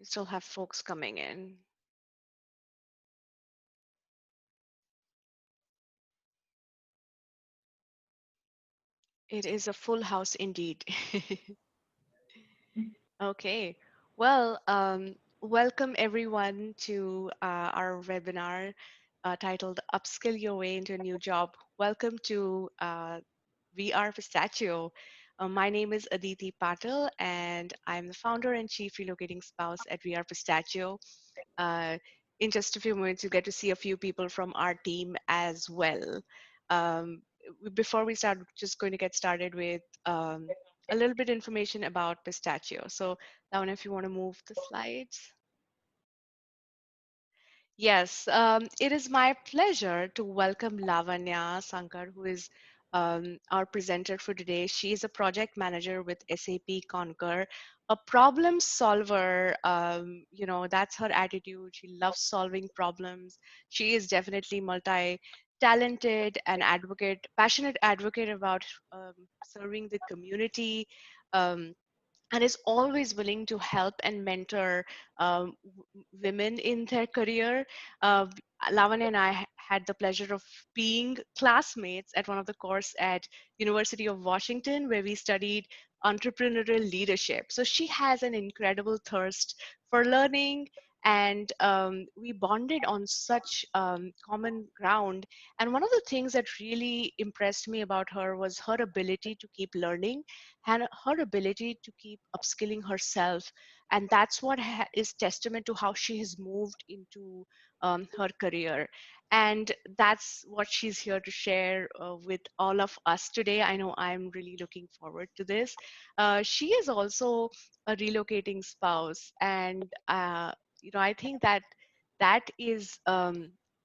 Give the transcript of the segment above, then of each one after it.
We still have folks coming in. It is a full house indeed. Okay. Well, welcome everyone to our webinar titled Upskill Your Way into a New Job. Welcome to VR Pistachio. My name is Aditi Patil, and I'm the founder and chief relocating spouse at VR Pistachio. Uh, in just a few minutes, you get to see a few people from our team as well. Um, Before we start, just going to get started with a little bit information about Pistachio. So, Lavan, if you want to move the slides. Yes, it is my pleasure to welcome Lavanya Sankar, who is our presenter for today. She is a project manager with SAP Concur, a problem solver. That's her attitude. She loves solving problems. She is definitely multi-talented and advocate, passionate advocate about serving the community. Um, and is always willing to help and mentor women in their career. Uh, Lavanya and I had the pleasure of being classmates at one of the course at University of Washington, where we studied entrepreneurial leadership. So she has an incredible thirst for learning, and we bonded on such common ground. And one of the things that really impressed me about her was her ability to keep learning and her ability to keep upskilling herself. And that's what is testament to how she has moved into her career. And that's what she's here to share with all of us today. I know I'm really looking forward to this. She is also a relocating spouse. And, I think that that is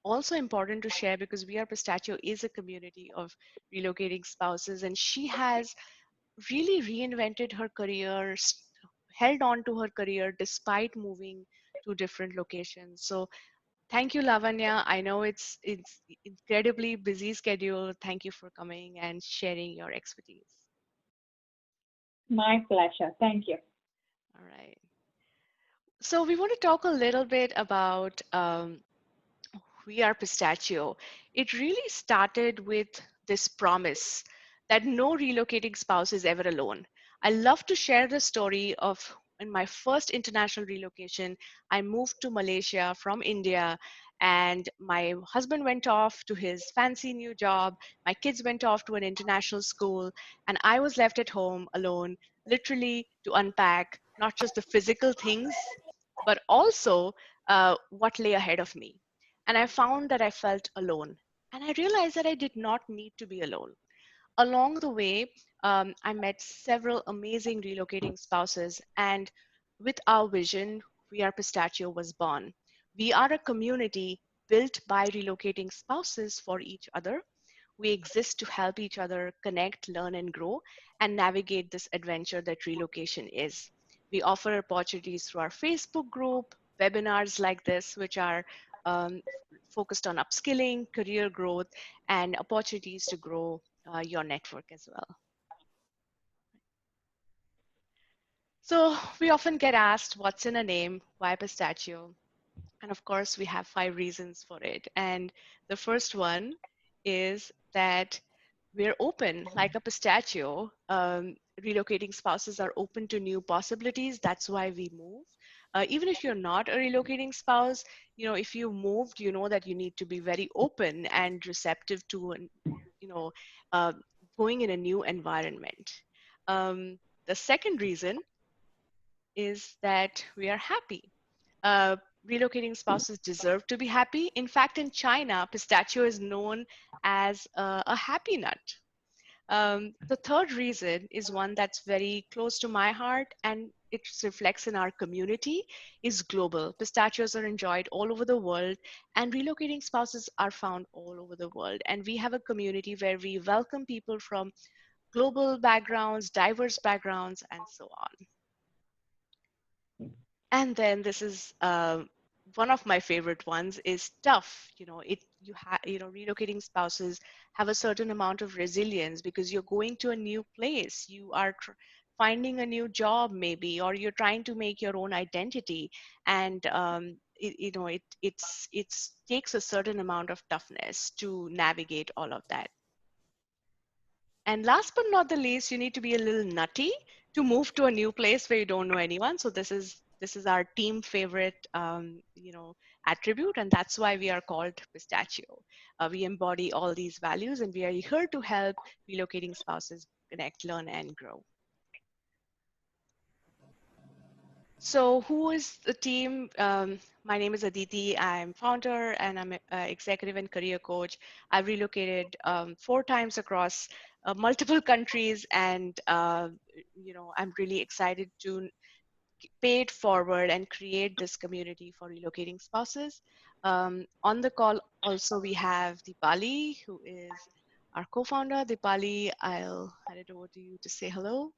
also important to share, because We Are Pistachio is a community of relocating spouses. And she has really reinvented her career, held on to her career despite moving to different locations. So thank you, Lavanya. I know it's incredibly busy schedule. Thank you for coming and sharing your expertise. My pleasure. Thank you. All right. So we want to talk a little bit about We Are Pistachio. It really started with this promise that no relocating spouse is ever alone. I love to share the story of in my first international relocation. I moved to Malaysia from India, and my husband went off to his fancy new job. My kids went off to an international school, and I was left at home alone, literally to unpack not just the physical things, but also what lay ahead of me. And I found that I felt alone. And I realized that I did not need to be alone. Along the way, I met several amazing relocating spouses, and with our vision, We Are Pistachio was born. We are a community built by relocating spouses for each other. We exist to help each other connect, learn, and grow, and navigate this adventure that relocation is. We offer opportunities through our Facebook group, webinars like this, which are um, focused on upskilling, career growth, and opportunities to grow your network as well. So we often get asked, what's in a name? Why pistachio? And of course, we have 5 reasons for it. And the first one is that we're open, like a pistachio. Relocating spouses are open to new possibilities. That's why we move. Even if you're not a relocating spouse, if you moved, you know that you need to be very open and receptive to, you know, uh, going in a new environment. Um, the second reason is that we are happy. Uh, Relocating spouses deserve to be happy. In fact, in China, pistachio is known as a happy nut. The third reason is one that's very close to my heart, and it reflects in our community, is global. Pistachios are enjoyed all over the world, and relocating spouses are found all over the world. And we have a community where we welcome people from global backgrounds, diverse backgrounds, and so on. And then this is one of my favorite ones is tough. Relocating spouses have a certain amount of resilience because you're going to a new place. You are finding a new job maybe, or you're trying to make your own identity. And it takes a certain amount of toughness to navigate all of that. And last but not the least, you need to be a little nutty to move to a new place where you don't know anyone. So this is our team favorite, attribute, and that's why we are called Pistachio. We embody all these values, and we are here to help relocating spouses connect, learn, and grow. So who is the team? My name is Aditi. I'm founder and I'm an executive and career coach. I've relocated 4 times across multiple countries, and I'm really excited to pay it forward and create this community for relocating spouses. On the call also we have Deepali, who is our co-founder. Deepali, I'll hand it over to you to say hello.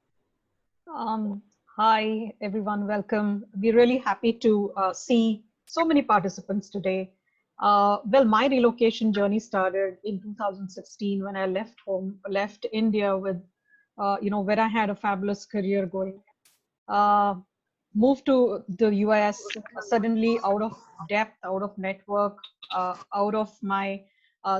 Um, Hi, everyone. Welcome. We're really happy to see so many participants today. Well, my relocation journey started in 2016 when I left home, left India with, where I had a fabulous career going. Uh, Moved to the US suddenly out of depth, out of network, out of my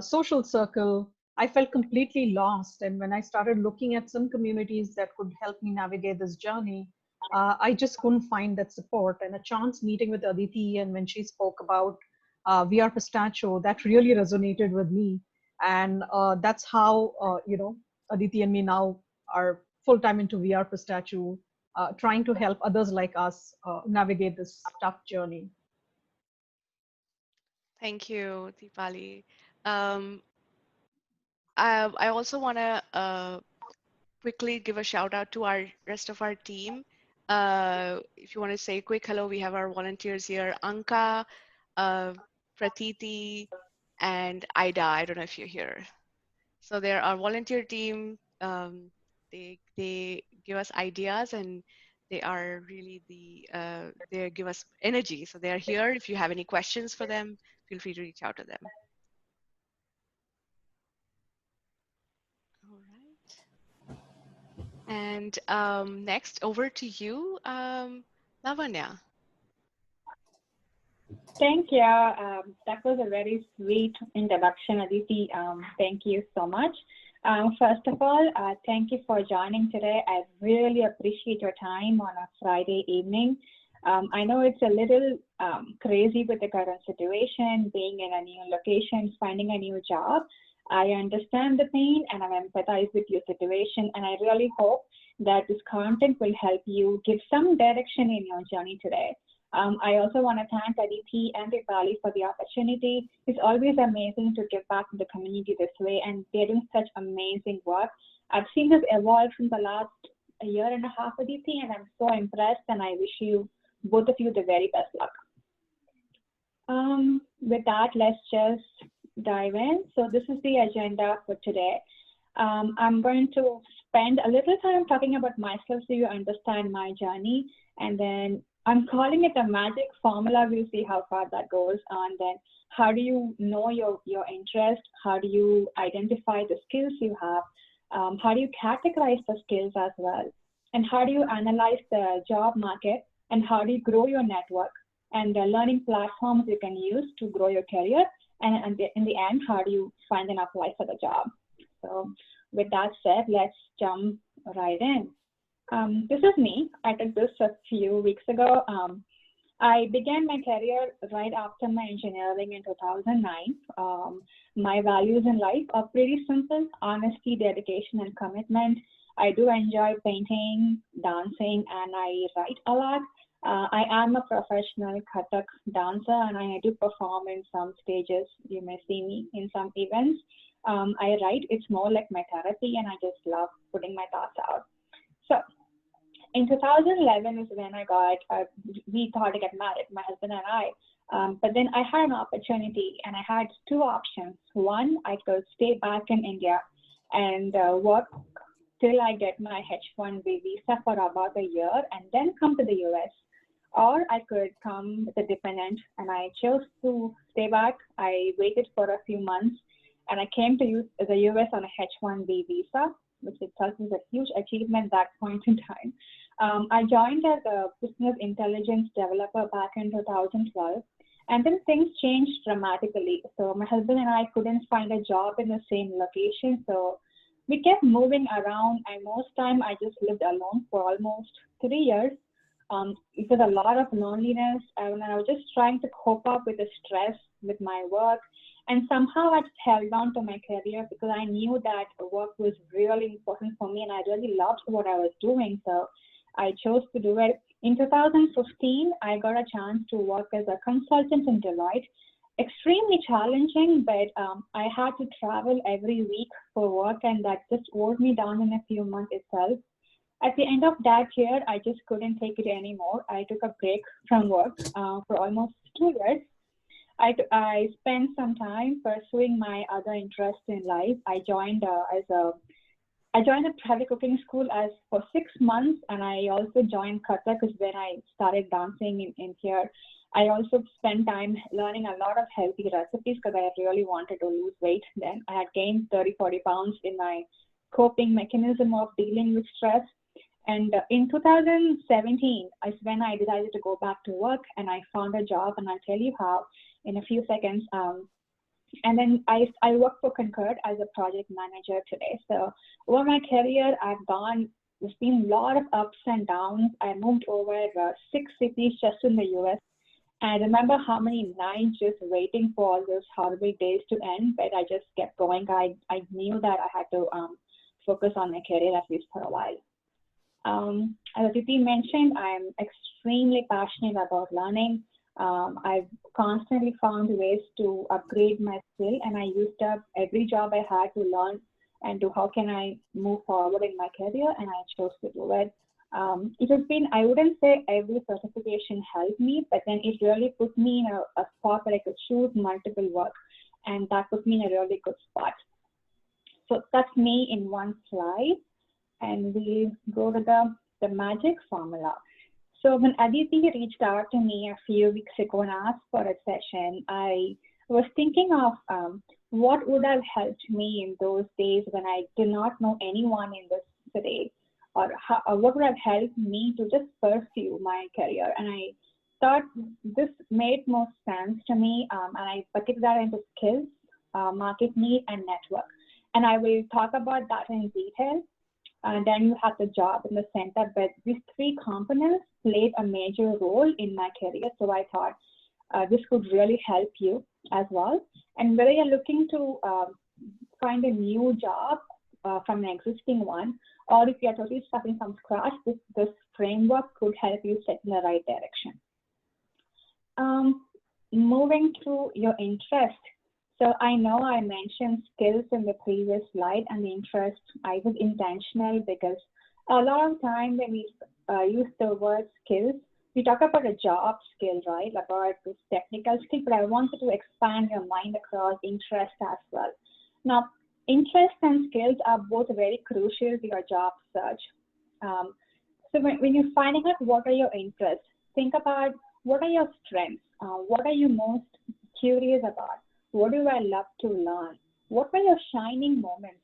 social circle. I felt completely lost. And when I started looking at some communities that could help me navigate this journey, I just couldn't find that support. And a chance meeting with Aditi, and when she spoke about VR Pistachio, that really resonated with me. And that's how, Aditi and me now are full time into VR Pistachio, trying to help others like us navigate this tough journey. Thank you, Deepali. Um, I also want to quickly give a shout out to our rest of our team. If you want to say a quick hello, we have our volunteers here, Anka, uh, Pratiti, and Ida. I don't know if you're here. So they're our volunteer team. They give us ideas, and they are really they give us energy. So they are here. If you have any questions for them, feel free to reach out to them. All right. And next, over to you, Lavanya. Thank you. That was a very sweet introduction, Aditi. Thank you so much. First of all, thank you for joining today. I really appreciate your time on a Friday evening. I know it's a little crazy with the current situation, being in a new location, finding a new job. I understand the pain and I empathize with your situation, and I really hope that this content will help you give some direction in your journey today. I also want to thank Aditi and Dipali for the opportunity. It's always amazing to give back to the community this way, and they're doing such amazing work. I've seen this evolve from the last a year and a half, Aditi, and I'm so impressed, and I wish you, both of you, the very best luck. With that, let's just dive in. So this is the agenda for today. I'm going to spend a little time talking about myself so you understand my journey, and then I'm calling it a magic formula. We'll see how far that goes. And then how do you know your interest? How do you identify the skills you have? How do you categorize the skills as well? And how do you analyze the job market? And how do you grow your network? And the learning platforms you can use to grow your career? And in the end, how do you find and apply for the job? So with that said, let's jump right in. This is me. I did this a few weeks ago. I began my career right after my engineering in 2009. My values in life are pretty simple: honesty, dedication, and commitment. I do enjoy painting, dancing, and I write a lot. I am a professional Kathak dancer, and I do perform in some stages. You may see me in some events. I write. It's more like my therapy, and I just love putting my thoughts out. So in 2011 is when we thought to get married, my husband and I. But then I had an opportunity, and I had two options. One, I could stay back in India and work till I get my H-1B visa for about a year and then come to the US. Or I could come with a dependent, and I chose to stay back. I waited for a few months, and I came to the US on a H-1B visa. which itself is a huge achievement at that point in time. I joined as a business intelligence developer back in 2012, and then things changed dramatically. So my husband and I couldn't find a job in the same location, so we kept moving around, and most time I just lived alone for almost 3 years. It was a lot of loneliness, and I was just trying to cope up with the stress with my work. And somehow I just held on to my career because I knew that work was really important for me, and I really loved what I was doing. So I chose to do it. In 2015, I got a chance to work as a consultant in Deloitte. Extremely challenging, but I had to travel every week for work, and that just wore me down in a few months itself. At the end of that year, I just couldn't take it anymore. I took a break from work for almost 2 years. I spent some time pursuing my other interests in life. I joined a private cooking school as for 6 months, and I also joined Kathak because when I started dancing in here. I also spent time learning a lot of healthy recipes because I really wanted to lose weight then. I had gained 30, 40 pounds in my coping mechanism of dealing with stress. And in 2017 is when I decided to go back to work, and I found a job, and I'll tell you how in a few seconds. And then I work for Concord as a project manager today. So over my career, there's been a lot of ups and downs. I moved over 6 cities just in the US. And I remember how many nights just waiting for all those horrible days to end, but I just kept going. I knew that I had to focus on my career at least for a while. As Aditi mentioned, I'm extremely passionate about learning. I've constantly found ways to upgrade my skill, and I used up every job I had to learn and to how can I move forward in my career, and I chose to do it. It has been, I wouldn't say every certification helped me, but then it really put me in a spot where I could choose multiple work, and that put me in a really good spot. So that's me in one slide, and we go to the magic formula. So when Aditi reached out to me a few weeks ago and asked for a session, I was thinking of what would have helped me in those days when I did not know anyone in this city, or what would have helped me to just pursue my career. And I thought this made most sense to me, and I bucket that into skills, market need, and network. And I will talk about that in detail. And then you have the job in the center, but these three components played a major role in my career. So I thought this could really help you as well. And whether you're looking to find a new job from an existing one, or if you're totally starting from scratch, this framework could help you set in the right direction. Moving to your interest. So I know I mentioned skills in the previous slide, and the interest, I was intentional because a lot of time when we use the word skills, we talk about a job skill, right? About this technical skill, but I wanted to expand your mind across interest as well. Now, interest and skills are both very crucial to your job search. So when you're finding out what are your interests, think about what are your strengths, what are you most curious about, what do I love to learn, what were your shining moments,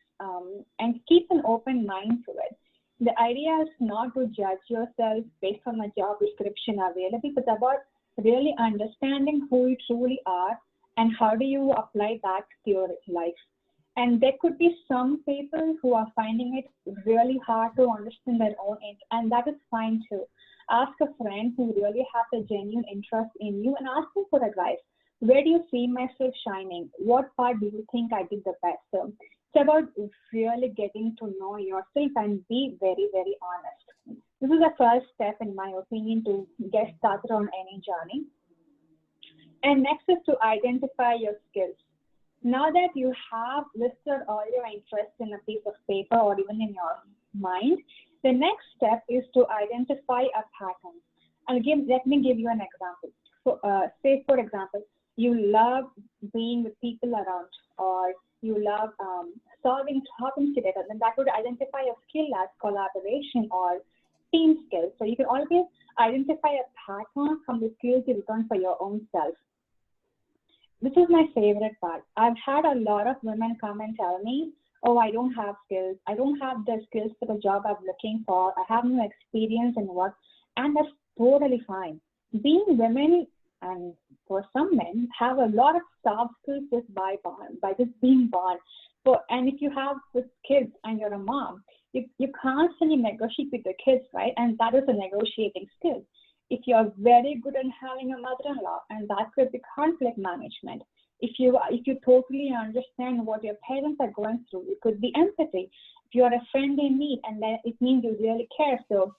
and keep an open mind to it. The idea is not to judge yourself based on the job description available, but about really understanding who you truly are and how do you apply that to your life. And there could be some people who are finding it really hard to understand their own age, and that is fine too. Ask a friend who really has a genuine interest in you and ask them for advice. Where do you see myself shining? What part do you think I did the best? So it's about really getting to know yourself and be very, very honest. This is the first step, in my opinion, to get started on any journey. And next is to identify your skills. Now that you have listed all your interests in a piece of paper or even in your mind, the next step is to identify a pattern. Let me give you an example. So, say, for example, you love being with people around, or you love solving problems together, then that would identify a skill as collaboration or team skills. So you can always identify a pattern from the skills you've done for your own self. This is my favorite part. I've had a lot of women come and tell me, oh, I don't have skills. I don't have the skills for the job I'm looking for. I have no experience in work. And that's totally fine. Being women and for some men have a lot of soft skills just by born, by just being born. So, and if you have with kids and you're a mom, you constantly negotiate with the kids, right? And that is a negotiating skill. If you're very good at having a mother-in-law, and that could be conflict management. If you totally understand what your parents are going through, it could be empathy. If you're a friend in need, and then it means you really care. So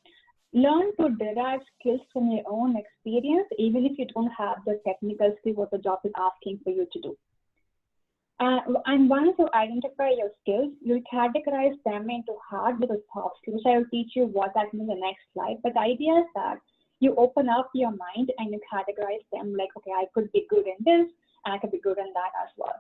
learn to derive skills from your own experience, even if you don't have the technical skill what the job is asking for you to do. And once you identify your skills, you'll categorize them into hard versus soft skills. I will teach you what that means in the next slide. But the idea is that you open up your mind and you categorize them like, okay, I could be good in this and I could be good in that as well.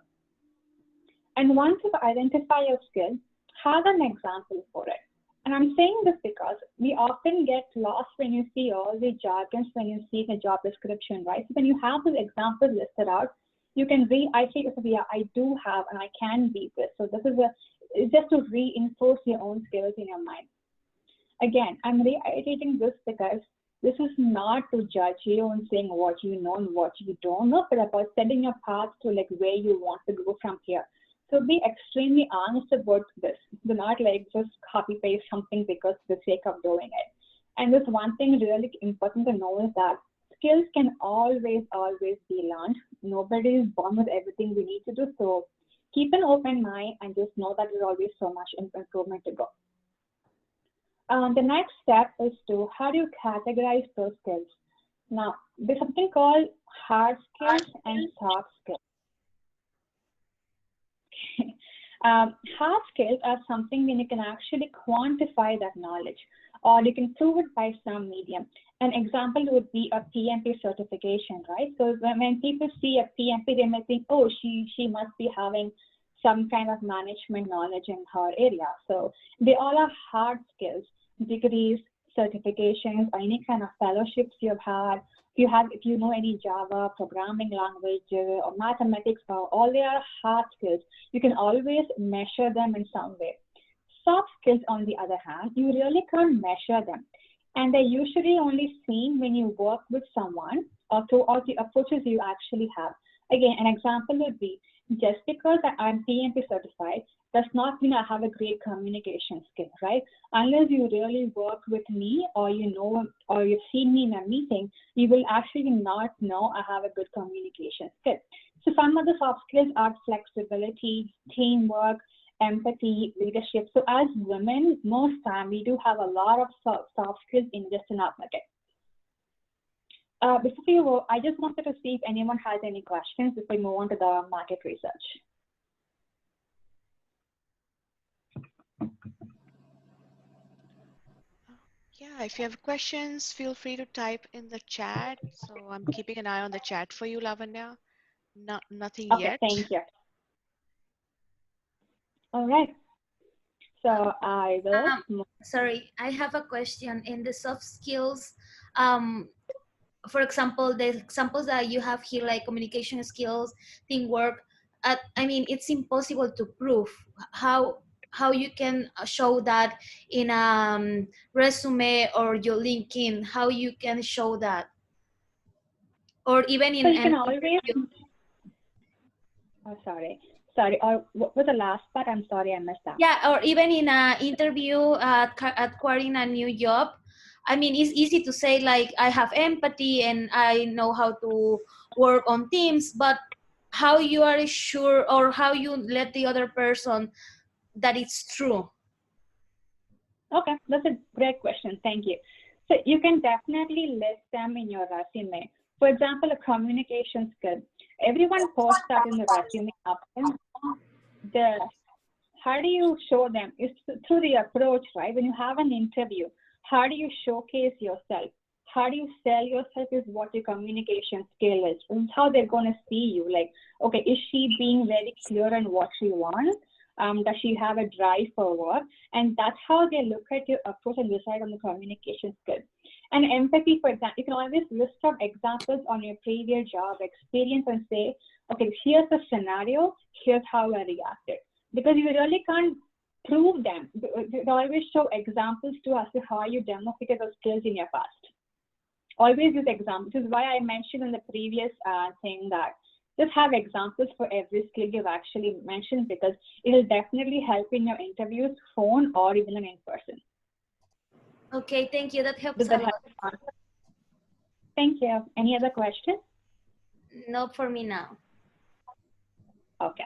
And once you identify your skill, have an example for it. And I'm saying this because we often get lost when you see all the jargons when you see the job description, right? So when you have these examples listed out, you can read, I say, yeah, I do have and I can be this. So this is it's just to reinforce your own skills in your mind. Again, I'm reiterating this because this is not to judge you and saying what you know and what you don't know, but about setting a path to like where you want to go from here. So be extremely honest about this. Do not like just copy paste something because for the sake of doing it. And this one thing really important to know is that skills can always be learned. Nobody is born with everything we need to do. So keep an open mind and just know that there's always so much improvement to go. The next step is to how do you categorize those skills? Now, there's something called hard skills and soft skills. Hard skills are something when you can actually quantify that knowledge or you can prove it by some medium. An example would be a PMP certification, right? So when people see a PMP, they may think, oh, she must be having some kind of management knowledge in her area. So they all are hard skills, degrees, certifications, or any kind of fellowships you've had. If you know any Java, programming language, or mathematics, all they are hard skills. You can always measure them in some way. Soft skills, on the other hand, you really can't measure them. And they're usually only seen when you work with someone or the approaches you actually have. Again, an example would be, just because I'm PMP certified does not mean I have a great communication skill, right? Unless you really work with me or you know or you've seen me in a meeting, you will actually not know I have a good communication skill. So some of the soft skills are flexibility, teamwork, empathy, leadership. So as women, most time we do have a lot of soft skills in just in our bucket. Before we go, I just wanted to see if anyone has any questions before we move on to the market research. Yeah, if you have questions, feel free to type in the chat. So I'm keeping an eye on the chat for you, Lavanya. Nothing Okay, yet. thank you. All right. So I will. Sorry, I have a question. In the soft skills, for example, the examples that you have here, like communication skills, teamwork, I mean, it's impossible to prove how you can show that in a resume or your LinkedIn, how you can show that, or even in So you an can always. Oh, sorry. Or what was the last part? I'm sorry, I missed that. Yeah, or even in an interview at acquiring a new job. I mean, it's easy to say like I have empathy and I know how to work on teams, but how you are sure or how you let the other person that it's true? Okay, that's a great question. Thank you. So you can definitely list them in your resume. For example, a communication skill. Everyone posts that in the resume option. How do you show them? It's through the approach, right? When you have an interview, how do you showcase yourself? How do you sell yourself is what your communication skill is. It's how they're going to see you. Like, okay, is she being very clear on what she wants? Does she have a drive for work? And that's how they look at your approach and decide on the communication skill. And empathy, for example, you can always list some examples on your previous job experience and say, okay, here's the scenario, here's how I reacted. because you really can't prove them. They always show examples to us of how you demonstrated those skills in your past. Always use examples. This is why I mentioned in the previous thing that just have examples for every skill you've actually mentioned, because it will definitely help in your interviews, phone, or even in person. Okay, thank you. That helps Does a that lot. help? Thank you. Any other questions? Not for me now. Okay.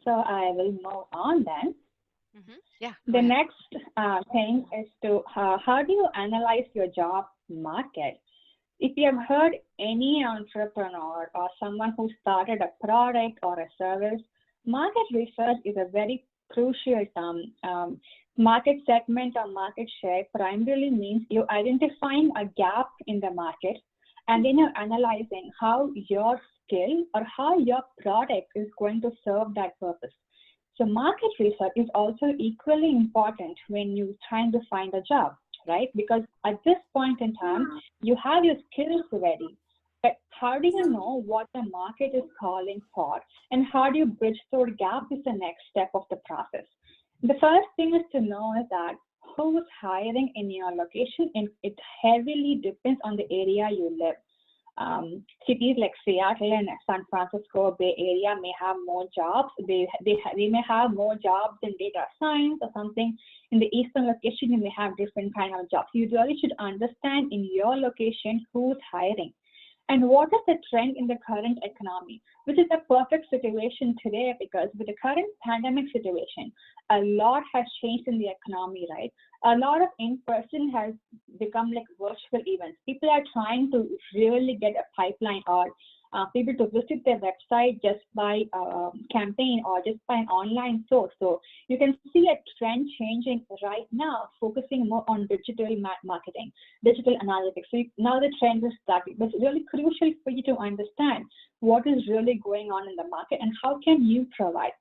So I will move on then. Yeah. The next thing is to how do you analyze your job market? If you have heard any entrepreneur or someone who started a product or a service, market research is a very crucial term. Market segment or market share primarily means you're identifying a gap in the market, and then you're analyzing how your skill or how your product is going to serve that purpose. So market research is also equally important when you're trying to find a job, right? Because at this point in time, you have your skills ready, but how do you know what the market is calling for, and how do you bridge those gaps is the next step of the process. The first thing is to know is that who's hiring in your location, and it heavily depends on the area you live. Cities like Seattle and San Francisco Bay Area may have more jobs. They may have more jobs in data science or something. In the eastern location, you may have different kind of jobs. You really should understand in your location who's hiring and what is the trend in the current economy, which is a perfect situation today, because with the current pandemic situation, a lot has changed in the economy, right? A lot of in-person has become like virtual events. People are trying to really get a pipeline or people to visit their website just by campaign or just by an online source. So you can see a trend changing right now, focusing more on digital marketing, digital analytics. So now the trend is that it's really crucial for you to understand what is really going on in the market and how can you provide.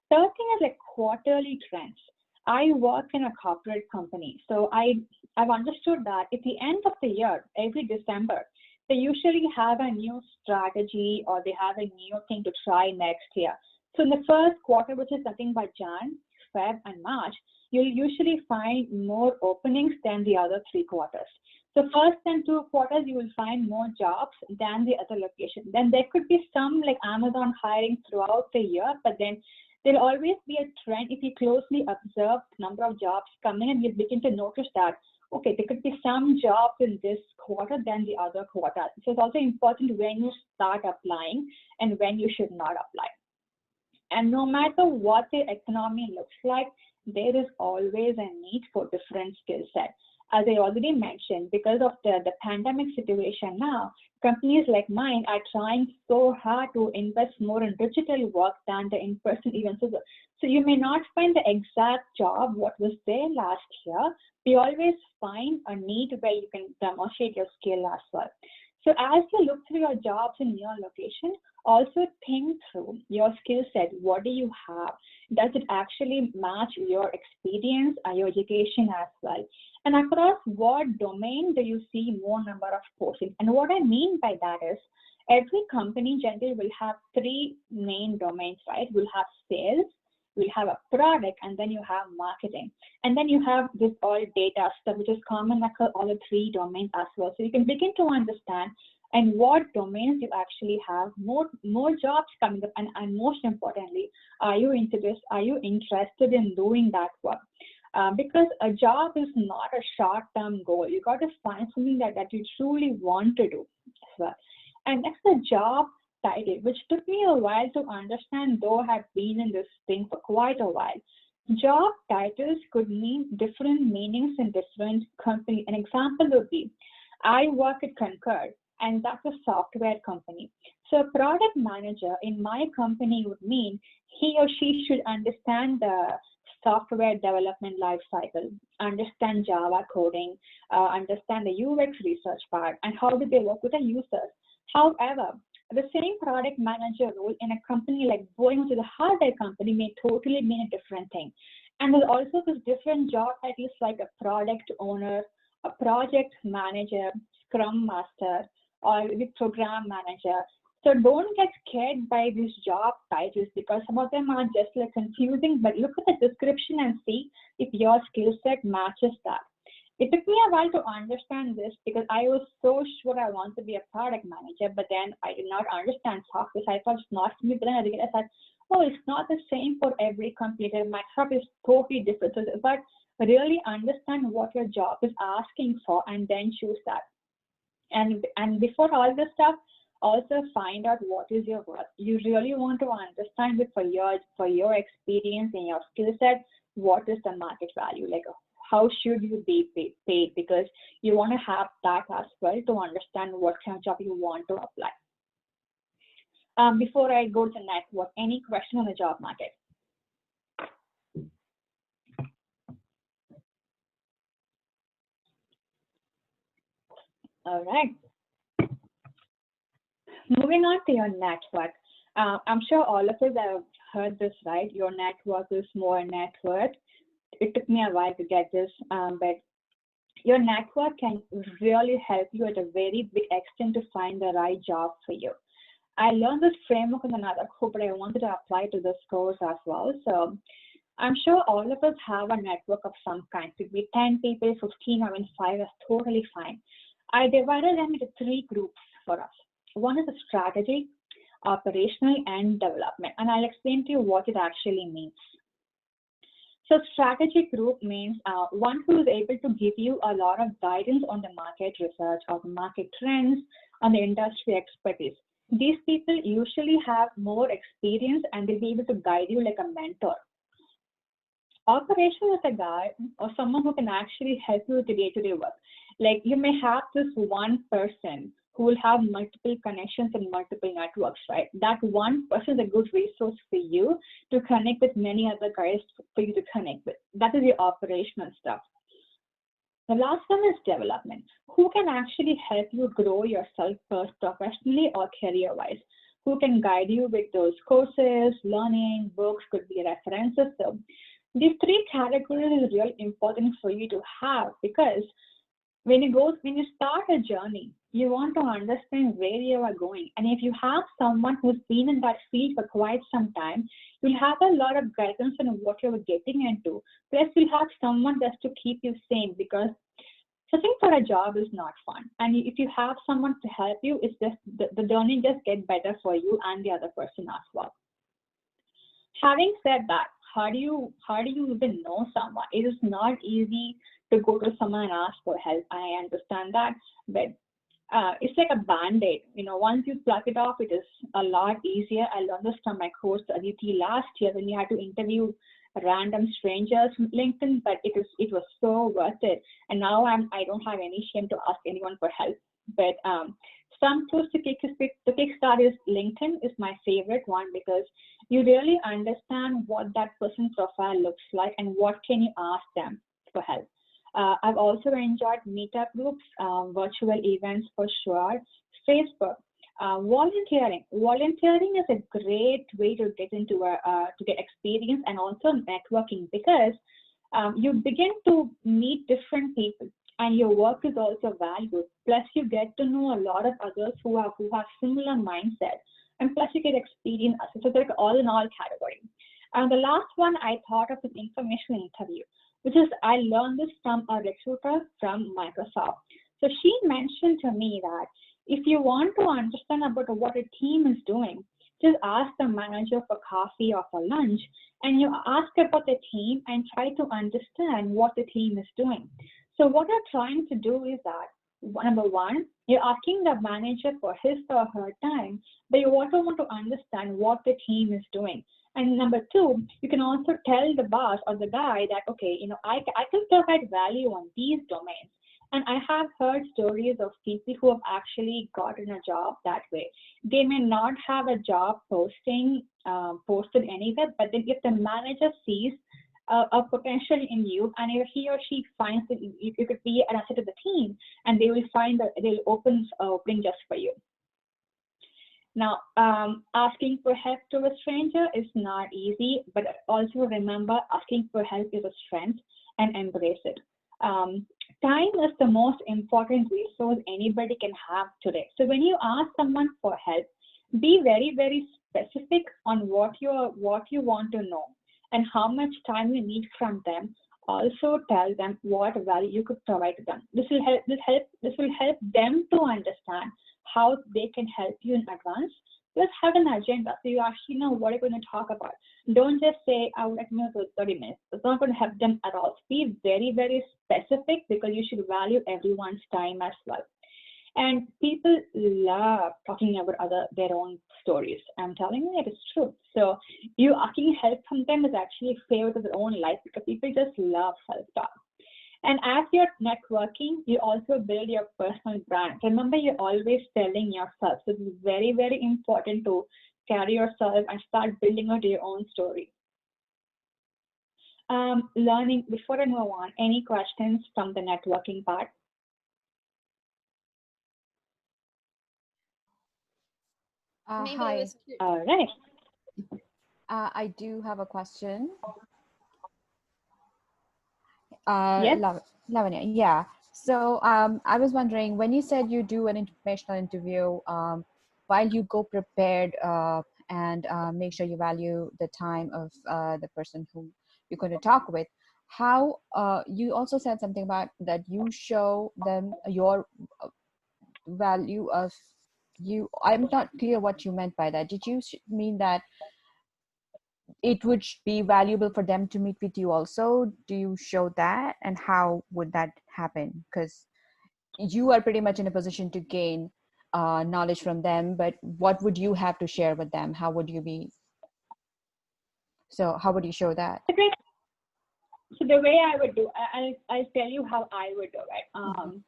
Third thing is like quarterly trends. I work in a corporate company, so I've understood that at the end of the year, every December, they usually have a new strategy or they have a new thing to try next year. So in the first quarter, which is nothing but Jan, Feb, and March, you'll usually find more openings than the other 3 quarters. So first and 2 quarters, you will find more jobs than the other location. Then there could be some like Amazon hiring throughout the year, but then there'll always be a trend. If you closely observe the number of jobs coming in, you'll begin to notice that, okay, there could be some jobs in this quarter than the other quarter. So it's also important when you start applying and when you should not apply. And no matter what the economy looks like, there is always a need for different skill sets. As I already mentioned, because of the pandemic situation now, companies like mine are trying so hard to invest more in digital work than the in-person events. So you may not find the exact job what was there last year. We always find a need where you can demonstrate your skill as well. So as you look through your jobs in your location, also think through your skill set. What do you have? Does it actually match your experience or your education as well? And across what domain do you see more number of postings? And what I mean by that is, every company generally will have 3 main domains, right? We'll have sales, we'll have a product, and then you have marketing. And then you have this all data stuff, which is common across all the 3 domains as well. So you can begin to understand and what domains you actually have more jobs coming up, and most importantly, are you interested in doing that work? Because a job is not a short-term goal. You got to find something that you truly want to do as well. And that's the job title, which took me a while to understand, though I have been in this thing for quite a while. Job titles could mean different meanings in different companies. An example would be, I work at Concur, and that's a software company. So a product manager in my company would mean he or she should understand the software development life cycle, understand Java coding, understand the UX research part, and how do they work with the users. However, the same product manager role in a company like Boeing, which is a hardware company, may totally mean a different thing. And there's also this different job titles like a product owner, a project manager, scrum master, or the program manager. So don't get scared by these job titles because some of them are just like confusing, but look at the description and see if your skill set matches that. It took me a while to understand this because I was so sure I want to be a product manager, but then I did not understand software. So I thought it's not for me, but then I thought, oh, it's not the same for every company. Microsoft is totally different. So, but really understand what your job is asking for and then choose that. And before all this stuff, also find out what is your worth. You really want to understand it for your experience and your skill set. What is the market value? Like how should you be paid? Because you want to have that as well to understand what kind of job you want to apply. Before I go to network, any question on the job market? All right. Moving on to your network. I'm sure all of us have heard this, right? Your network is more net worth. It took me a while to get this, but your network can really help you at a very big extent to find the right job for you. I learned this framework in another course, but I wanted to apply to this course as well. So I'm sure all of us have a network of some kind. It could be 10 people, 15, or even 5, that's totally fine. I divided them into 3 groups for us. One is a strategy, operational, and development. And I'll explain to you what it actually means. So strategy group means one who is able to give you a lot of guidance on the market research, or the market trends, on the industry expertise. These people usually have more experience and they'll be able to guide you like a mentor. Operational is a guy or someone who can actually help you with the day-to-day work. Like you may have this one person who will have multiple connections and multiple networks, right? That one person is a good resource for you to connect with many other guys for you to connect with. That is the operational stuff. The last one is development. Who can actually help you grow yourself first professionally or career-wise? Who can guide you with those courses, learning, books, could be references. So these 3 categories is really important for you to have because when you start a journey, you want to understand where you are going. And if you have someone who's been in that field for quite some time, you'll have a lot of guidance on what you're getting into. Plus, you'll have someone just to keep you sane because searching for a job is not fun. And if you have someone to help you, it's just the journey just gets better for you and the other person as well. Having said that, how do you even know someone? It is not easy to go to someone and ask for help. I understand that, but it's like a band-aid. Once you plug it off, it is a lot easier. I learned this from my course Aditi last year when you had to interview random strangers from LinkedIn, but it was so worth it. And now I don't have any shame to ask anyone for help. But some tools to kickstart is LinkedIn is my favorite one because you really understand what that person's profile looks like and what can you ask them for help. I've also enjoyed meetup groups, virtual events for sure. Facebook, volunteering. Volunteering is a great way to get into to get experience and also networking because you begin to meet different people and your work is also valued. Plus, you get to know a lot of others who have similar mindset, and plus you get experience. So it's like all in all category. And the last one I thought of is information interview, which is I learned this from a recruiter from Microsoft. So she mentioned to me that if you want to understand about what a team is doing, just ask the manager for coffee or for lunch, and you ask about the team and try to understand what the team is doing. So what you're trying to do is that, number one, you're asking the manager for his or her time, but you also want to understand what the team is doing. And number two, you can also tell the boss or the guy that, okay, I can provide value on these domains. And I have heard stories of people who have actually gotten a job that way. They may not have a job posting posted anywhere, but then if the manager sees a potential in you, and if he or she finds that you could be an asset to the team, and they will find that they'll open just for you. Now, asking for help to a stranger is not easy, but also remember asking for help is a strength and embrace it. Time is the most important resource anybody can have today. So when you ask someone for help, Be very, very specific on what you want to know and how much time you need from them. Also tell them what value you could provide to them. This will help them to understand how they can help you in advance. Just have an agenda so you actually know what you're going to talk about. Don't just say, I would like to know for 30 minutes. It's not going to help them at all. Be very, very specific because you should value everyone's time as well. And people love talking about their own stories. I'm telling you, it is true. So you asking help from them is actually a favor to their own life because people just love self-talk. And as you're networking, you also build your personal brand. Remember, you're always selling yourself. So it's very, very important to carry yourself and start building out your own story. Learning, before I move on, any questions from the networking part? Maybe I Hi, was curious. All right. I do have a question. Yes. Lavanya, yeah. So I was wondering, when you said you do an informational interview, while you go prepared and make sure you value the time of the person who you're going to talk with, how you also said something about that you show them your value of you. I'm not clear what you meant by that. Did you mean that it would be valuable for them to meet with you also? Do you show that, and how would that happen? Because you are pretty much in a position to gain knowledge from them, but what would you have to share with them? How would you be, so how would you show that? So the way I would do, I'll tell you how I would do it.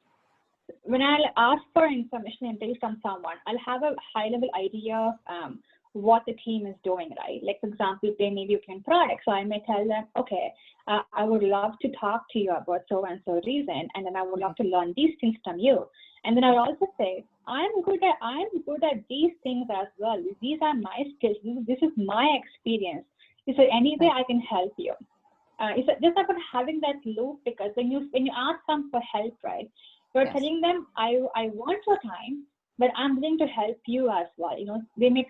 When I'll ask for information intel from someone, I'll have a high-level idea of what the team is doing, right? Like, for example, they may be looking product, so I may tell them, okay, I would love to talk to you about so and so reason, and then I would love to learn these things from you. And then I'll also say, I'm good at these things as well. These are my skills. This is my experience. Is there any way I can help you? It's just about having that loop, because when you ask them for help, right, you're telling them, I want your time, but I'm willing to help you as well. You know, they might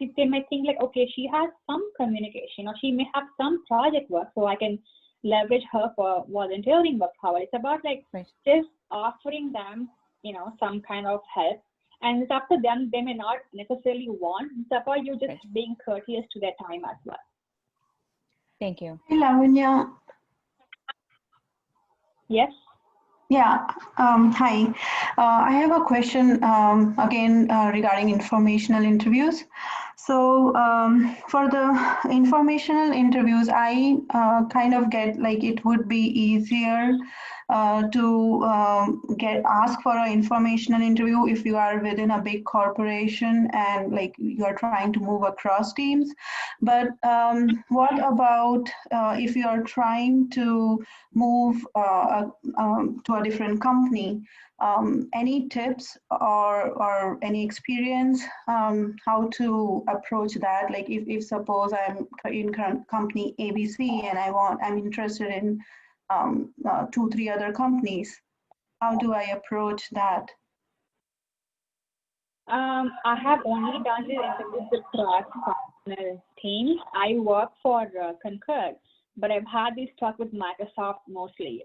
think like, okay, she has some communication, or she may have some project work, so I can leverage her for volunteering work. How it's about like just offering them, you know, some kind of help, and it's up to them. They may not necessarily want. It's about you just being courteous to their time as well. Thank you. Hey, Lavanya. Yes. Yeah. Hi. I have a question again regarding informational interviews. So for the informational interviews, I kind of get like it would be easier to get asked for an informational interview if you are within a big corporation and like you are trying to move across teams. But what about if you are trying to move to a different company? Any tips or any experience how to approach that? Like if suppose I'm in company ABC and I'm interested in 2-3 other companies, how do I approach that? I have only done the interviews with cross-functional teams. I work for Concur, but I've had these talks with Microsoft mostly.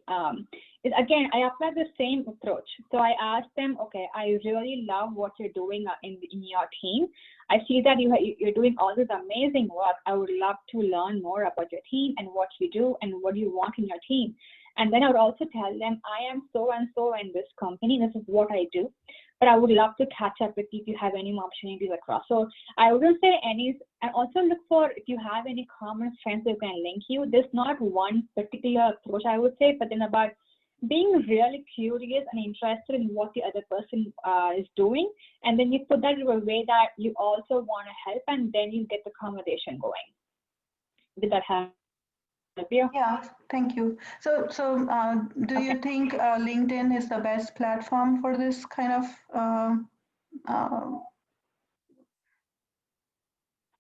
Again, I apply the same approach. So I ask them, okay, I really love what you're doing in your team. I see that you're doing all this amazing work. I would love to learn more about your team and what you do and what you want in your team. And then I would also tell them, I am so and so in this company. This is what I do. But I would love to catch up with you if you have any opportunities across. So I wouldn't say any, and also look for if you have any common friends who can link you. There's not one particular approach, I would say, but then about being really curious and interested in what the other person is doing. And then you put that in a way that you also want to help, and then you get the conversation going. Did that help you? Yeah, thank you. So do you think LinkedIn is the best platform for this kind of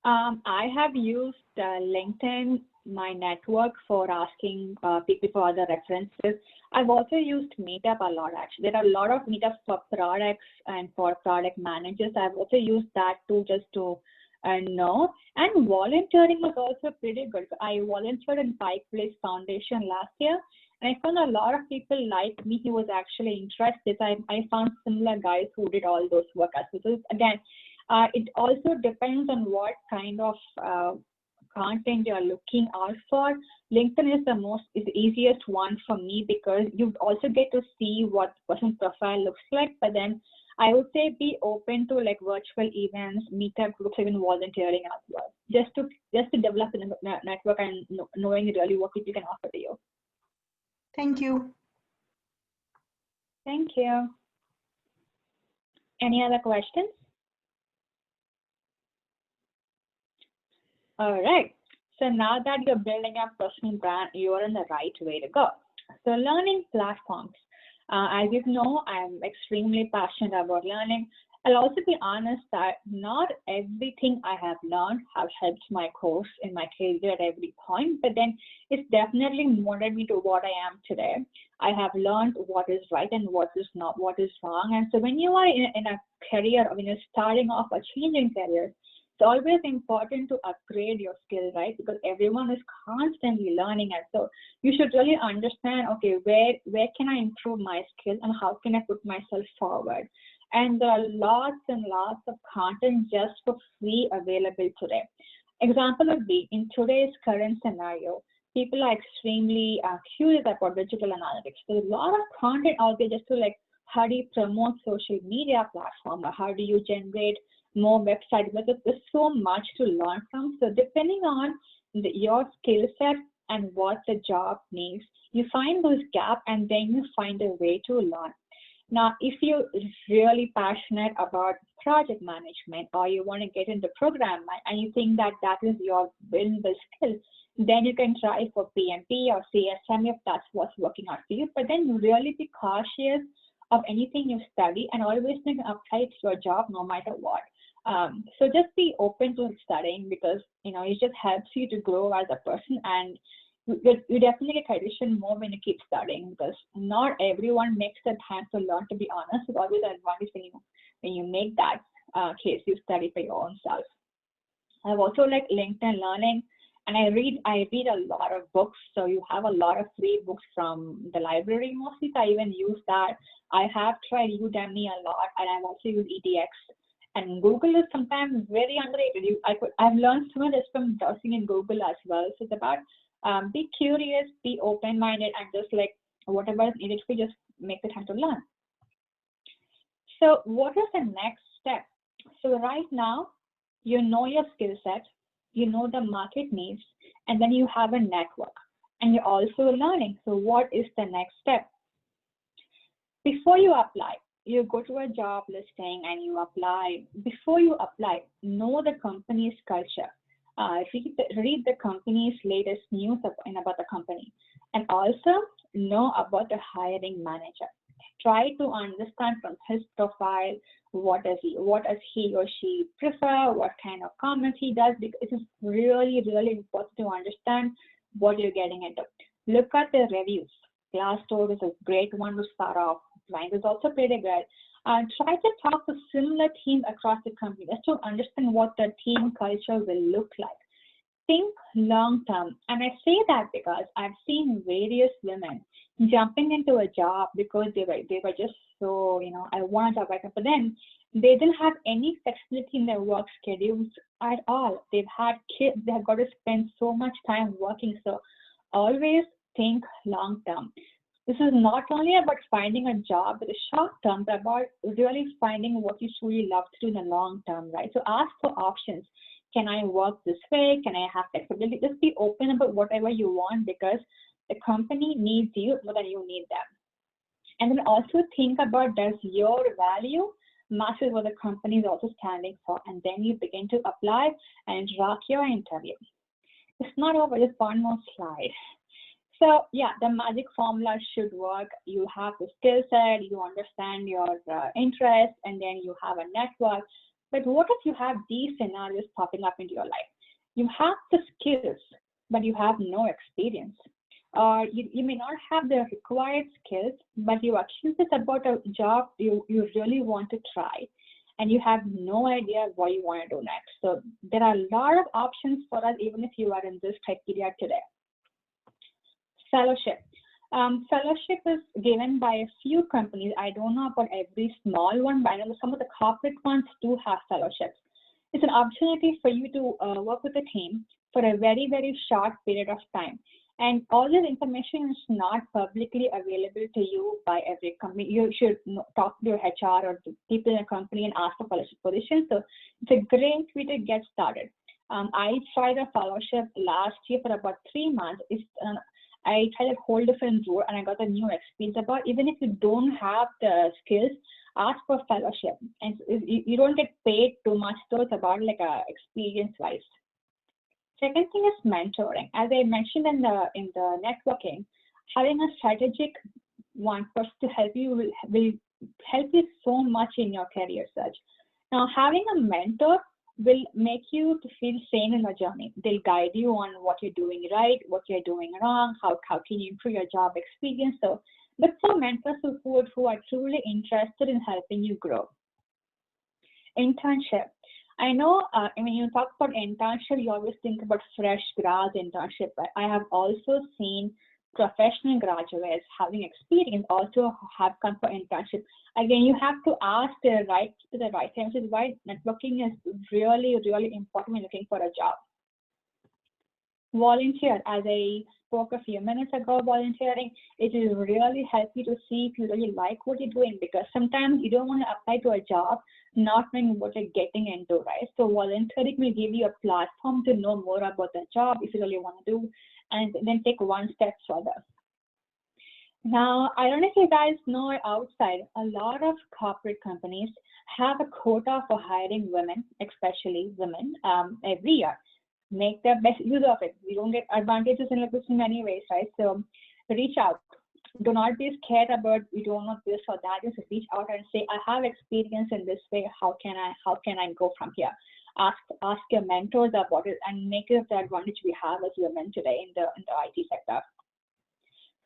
I have used LinkedIn my network for asking people for other references. I've also used Meetup a lot, actually. There are a lot of Meetups for products and for product managers. I've also used that too, just to know. And volunteering was also pretty good. I volunteered in Pike Place Foundation last year, and I found a lot of people like me who was actually interested. I found similar guys who did all those work as well. So again, it also depends on what kind of content you're looking out for. LinkedIn is the easiest one for me because you also get to see what person's profile looks like. But then I would say be open to like virtual events, meetup groups, even volunteering as well, just to develop a network and knowing really what people can offer to you. Thank you. Thank you. Any other questions? All right. So now that you're building a personal brand, you're in the right way to go. So learning platforms. As you know, I'm extremely passionate about learning. I'll also be honest that not everything I have learned have helped my course in my career at every point, but then it's definitely molded me to what I am today. I have learned what is right and what is not, what is wrong. And so when you are in a career, when you're starting off a changing career, it's always important to upgrade your skill, right? Because everyone is constantly learning, and so you should really understand, okay, where can I improve my skill and how can I put myself forward? And there are lots and lots of content just for free available today. Example would be in today's current scenario, people are extremely curious about digital analytics. There's a lot of content out there just to like, how do you promote social media platform, or how do you generate more websites? But there's so much to learn from. So depending on your skill set and what the job needs, you find those gaps and then you find a way to learn. Now, if you're really passionate about project management or you want to get into program and you think that that is your business skill, then you can try for PMP or CSM if that's what's working out for you. But then really be cautious of anything you study and always think apply it to your job no matter what. So just be open to studying because it just helps you to grow as a person, and you definitely get tradition more when you keep studying because not everyone makes the time to learn. To be honest, it's always an advantage when you make that case you study for your own self. I've also like LinkedIn Learning, and I read a lot of books. So you have a lot of free books from the library mostly. So I even use that. I have tried Udemy a lot, and I've also used EDX. And Google is sometimes very underrated. I've learned so much from browsing in Google as well. So it's about be curious, be open-minded, and just like whatever is needed for you, just make the time to learn. So what is the next step? So right now, you know your skill set, you know the market needs, and then you have a network, and you're also learning. So what is the next step? Before you apply, you go to a job listing and you apply. Before you apply, know the company's culture. Read the company's latest news about the company, and also know about the hiring manager. Try to understand from his profile what does he or she prefer, what kind of comments he does, because it is really, really important to understand what you're getting into. Look at the reviews. Glassdoor is a great one to start off. Blind is also pretty good. Try to talk to similar teams across the company just to understand what the team culture will look like. Think long term. And I say that because I've seen various women jumping into a job because they were just so, I want a job right now. But then they didn't have any flexibility in their work schedules at all. They've had kids, they have got to spend so much time working. So always think long term. This is not only about finding a job in the short term, but about really finding what you truly love to do in the long term, right? So ask for options. Can I work this way? Can I have flexibility? Just be open about whatever you want because the company needs you more than you need them. And then also think about, does your value match with what the company is also standing for? And then you begin to apply and rock your interview. It's not over, just one more slide. So yeah, the magic formula should work. You have the skill set, you understand your interests, and then you have a network. But what if you have these scenarios popping up into your life? You have the skills, but you have no experience. Or you may not have the required skills, but you are curious about a job you really want to try, and you have no idea what you want to do next. So there are a lot of options for us, even if you are in this criteria today. Fellowship. Fellowship is given by a few companies. I don't know about every small one, but I know some of the corporate ones do have fellowships. It's an opportunity for you to work with a team for a very, very short period of time. And all this information is not publicly available to you by every company. You should talk to your HR or the people in a company and ask for fellowship positions. So it's a great way to get started. I tried a fellowship last year for about 3 months. I tried a whole different role and I got a new experience about even if you don't have the skills, ask for fellowship. And you don't get paid too much, though it's about like experience wise. Second thing is mentoring. As I mentioned in the networking, having a strategic one person to help you will help you so much in your career search. Now, having a mentor will make you to feel sane in the journey. They'll guide you on what you're doing right, what you're doing wrong, how can you improve your job experience. So look for mentors who are truly interested in helping you grow. Internship. I know when you talk about internship, you always think about fresh grad internship. But I have also seen professional graduates having experience also have come for internship. Again, you have to ask the right time, which is why networking is really, really important when looking for a job. Volunteer. As I spoke a few minutes ago, volunteering, it will really help you to see if you really like what you're doing, because sometimes you don't want to apply to a job not knowing what you're getting into, right? So volunteering will give you a platform to know more about the job if you really want to do, and then take one step further. Now, I don't know if you guys know outside, a lot of corporate companies have a quota for hiring women, especially women, every year. Make the best use of it. We don't get advantages in this in many ways, right? So reach out. Do not be scared about you don't know this or that. Just reach out and say, I have experience in this way. How can I go from here? Ask your mentors about it and make it the advantage we have as women today in the IT sector.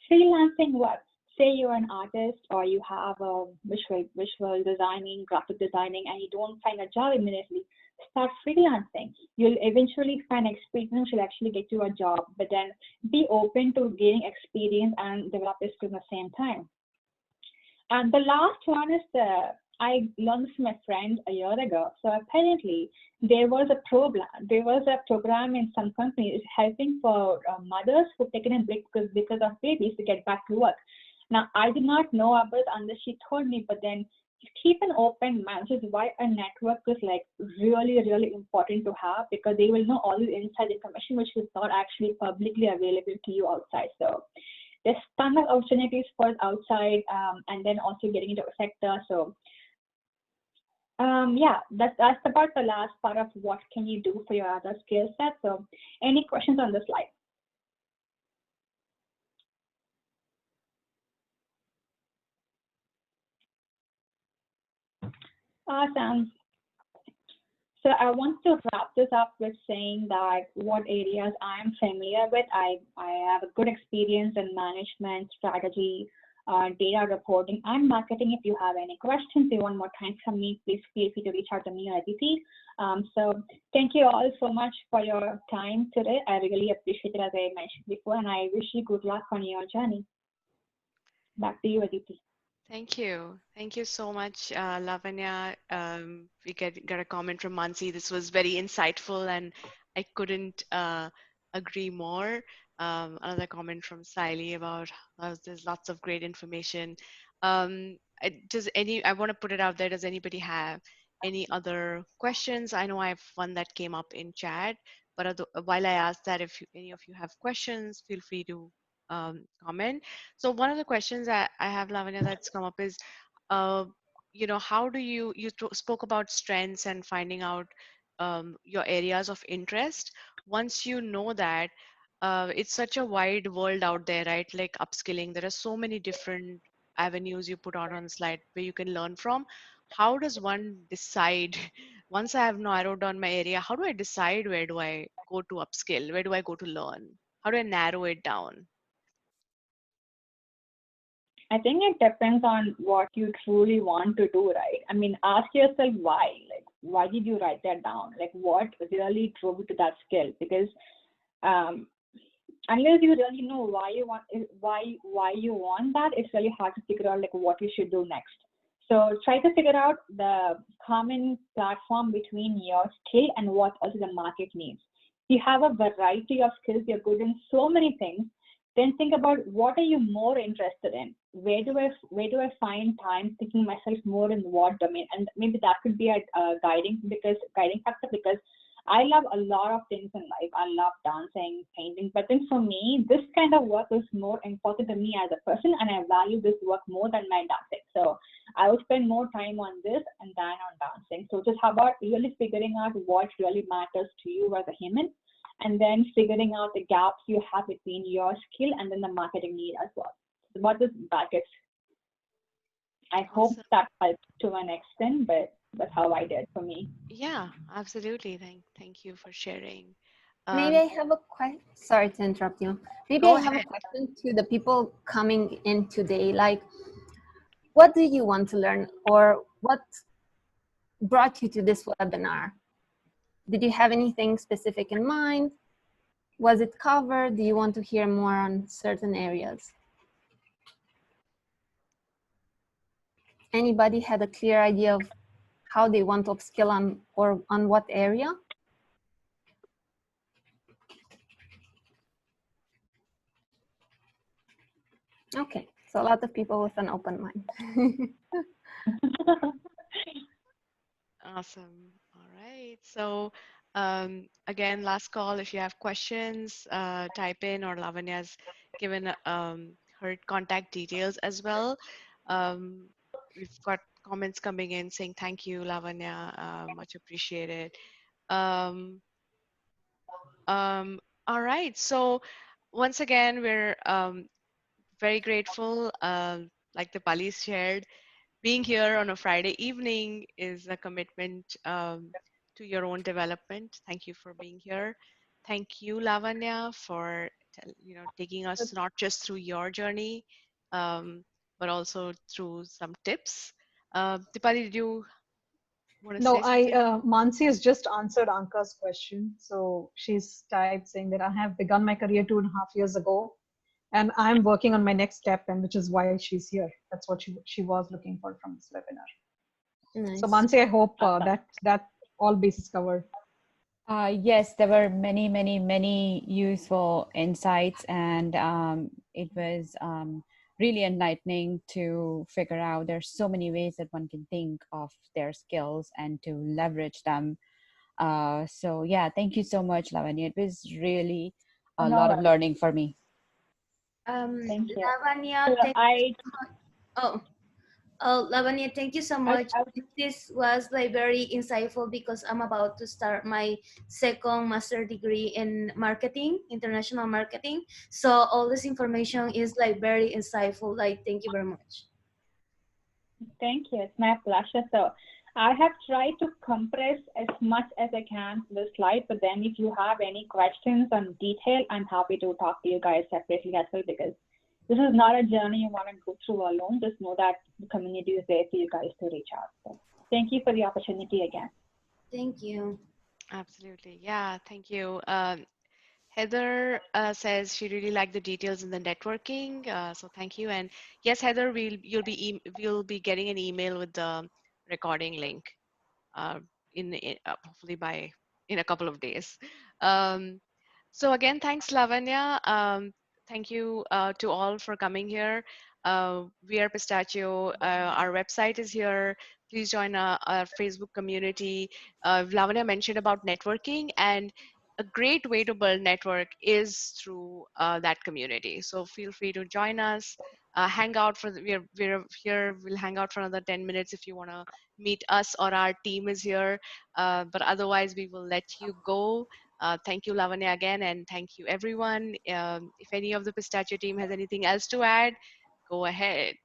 Freelancing work. Say you're an artist or you have a visual designing, graphic designing, and you don't find a job immediately. Start freelancing. You'll eventually find experience which will actually get you a job, but then be open to gaining experience and develop your skills at the same time. And the last one is I learned from a friend a year ago. So apparently there was a program in some companies helping for mothers who've taken a break because of babies to get back to work. Now, I did not know about it unless she told me, but then keep an open mind, which is why a network is like really, really important to have, because they will know all the inside information which is not actually publicly available to you outside. So there's ton of opportunities for outside, and then also getting into a sector. So yeah, that's about the last part of what can you do for your other skill set. So any questions on the slide? Awesome. So I want to wrap this up with saying that what areas I'm familiar with. I have a good experience in management, strategy, data reporting, and marketing. If you have any questions, you want more time from me, please feel free to reach out to me or Aditi. So thank you all so much for your time today. I really appreciate it, as I mentioned before, and I wish you good luck on your journey. Back to you, Aditi. Thank you. Thank you so much, Lavanya. We got a comment from Mansi. This was very insightful, and I couldn't agree more. Another comment from Siley about there's lots of great information. I want to put it out there. Does anybody have any other questions? I know I have one that came up in chat, but while I ask that, if any of you have questions, feel free to comment. So one of the questions that I have, Lavanya, that's come up is, uh, how do you spoke about strengths and finding out your areas of interest. Once you know that, it's such a wide world out there, right? Like upskilling, there are so many different avenues you put out on the slide where you can learn from. How does one decide once I have narrowed down my area, how do I decide where do I go to upskill? Where do I go to learn? How do I narrow it down? I think it depends on what you truly want to do, right? I mean, ask yourself why. Like, why did you write that down? Like, what really drove you to that skill? Because um, unless you really know why you want why you want that, it's really hard to figure out like what you should do next. So try to figure out the common platform between your skill and what also the market needs. You have a variety of skills, you're good in so many things, then think about what are you more interested in. Where do I find time thinking myself more in what domain? And maybe that could be a guiding factor, because I love a lot of things in life. I love dancing, painting, but then for me, this kind of work is more important to me as a person, and I value this work more than my dancing. So I would spend more time on this and than on dancing. So just how about really figuring out what really matters to you as a human, and then figuring out the gaps you have between your skill and then the marketing need as well. So what this buckets. I hope Awesome. that helps to an extent, but that's how I did for me. Yeah, absolutely. Thank you for sharing. Maybe Um, I have a question. Sorry to interrupt you. Maybe Go I have a ahead. question to the people coming in today. Like, what do you want to learn, or what brought you to this webinar? Did you have anything specific in mind? Was it covered? Do you want to hear more on certain areas? Anybody had a clear idea of how they want to upskill on, or on what area? Okay, so a lot of people with an open mind. Awesome. All right. So, again, last call. If you have questions, type in, or Lavanya's given her contact details as well. Um, we've got comments coming in saying thank you, Lavanya. Much appreciated. Um, all right. So, once again, we're very grateful. Like the Palis shared, being here on a Friday evening is a commitment to your own development. Thank you for being here. Thank you, Lavanya, for taking us not just through your journey, um, but also through some tips. Dipali, did you want to No, say something? Mansi has just answered Anka's question. So she's typed saying that I have begun my career 2.5 years ago, and I'm working on my next step, and which is why she's here. That's what she was looking for from this webinar. So Nice. Mansi, I hope Awesome. that all bases covered. Yes, there were many, many, many useful insights, and it was really enlightening to figure out there's so many ways that one can think of their skills and to leverage them. So yeah, thank you so much, Lavanya. It was really a No lot of worries. learning for me. Thank you. So Lavanya, thank you I, so much. Lavanya, thank you so I, much. I This was like very insightful because I'm about to start my second master degree in marketing, international marketing. So all this information is like very insightful. Like, thank you very much. thank you. It's my pleasure. So I have tried to compress as much as I can to the slide, but then if you have any questions on detail, I'm happy to talk to you guys separately as well, because this is not a journey you want to go through alone. Just know that the community is there for you guys to reach out. So thank you for the opportunity again. Thank you. Absolutely. Yeah, thank you. Heather says she really liked the details in the networking, so thank you. And yes, Heather, we'll be getting an email with the recording link uh, hopefully by in a couple of days. Um, so again, thanks, Lavanya. Thank you to all for coming here. We are Pistachio. Our website is here. Please join our Facebook community. Lavanya mentioned about networking, and a great way to build network is through that community. So feel free to join us. Hang out for we're here. We'll hang out for another 10 minutes if you want to meet us, or our team is here. But otherwise, we will let you go. Thank you, Lavanya, again, and thank you, everyone. If any of the Pistachio team has anything else to add, go ahead.